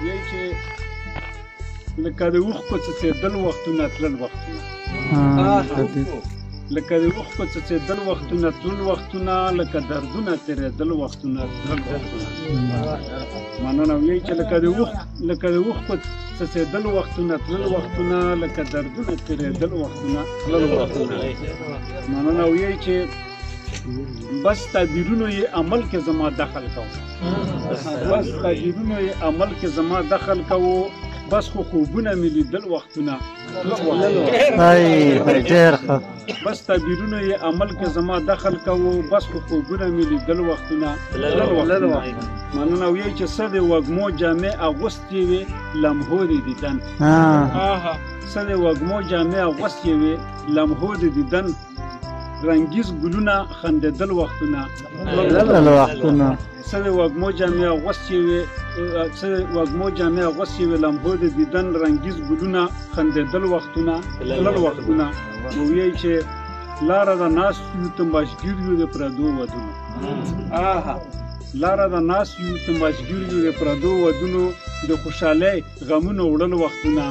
یی چې لکه د اوښکو څڅېدل وختونه تلل وختونه لکه د اوښکو څڅېدل وختونه تلل وختونه لکه دردونه تېرېدل وختونه تلل وختونه مننه ویل چې لکه د اوښکو څڅېدل وختونه تلل وختونه لکه دردونه تېرېدل وختونه تلل وختونه مننه ویل چې بس تعبیرونو یې عمل کې زما دخل کوو بس تعبیرونو یې عمل کې زما دخل کوو بس خو خوبونه مې لیدل وختونه بس تعبیرونو یې عمل کې زما دخل کوو بس خو خوبونه مې لیدل وختونه مننه ویل چې څه د وږمو جامې اغوستې وې لمحو د دیدن څه د وږمو جامې اغوستې وې لمحو د دیدن رنګیز ګلونه خندېدل وختونه څه د وږمو جامې اغوستې وې لمحو د دیدن رنګیز ګلونه خندېدل وختونه تلل وختونه ویل چې لاره د ناست یو تماشګیر یو د پردو ودونو لاره د ناست یو تماشګیر یو د پردو ودونو د خوشحالۍ غمونه وړل وختونه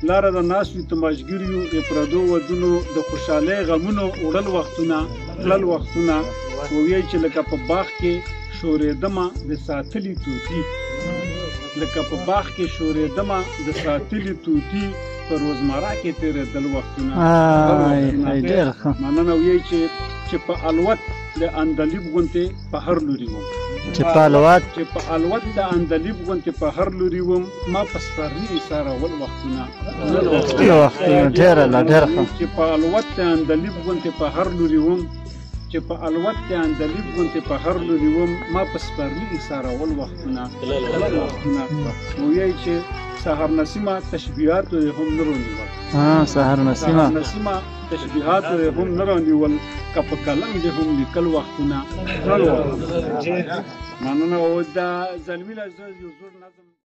لاره د ناست یو تماشګیر یو د پردو ودونو د خوشحالۍ غمونه وړل وختونه تلل وختونه ویل چې لکه په باغ کې شورېدمه د ساتلي طوطي لکه په باغ کې شورېدمه د ساتلي طوطي په روزمره کې تېرېدل وختونه مننه ویل چې په الوت د اندلیب غوندې په هر لوري وم چې په الوت د اندلیب غوندې په هر لوري وم ما په سپرلي ایسارول وختونه چې په الوت د اندلیب غوندې په هر لوري وم چې په الوت د اندلیب غوندې په هر لوري وم ما په سپرلي ایسارول وختونه ویل چې سحر نسیمه تشبیهاتو یې هم نه رانیول سحر نسیمه تشبیهاتو یې هم نه رانیول که په قلم دې هم لیکل وختونه مننه او د زلمي یو زوړ نظم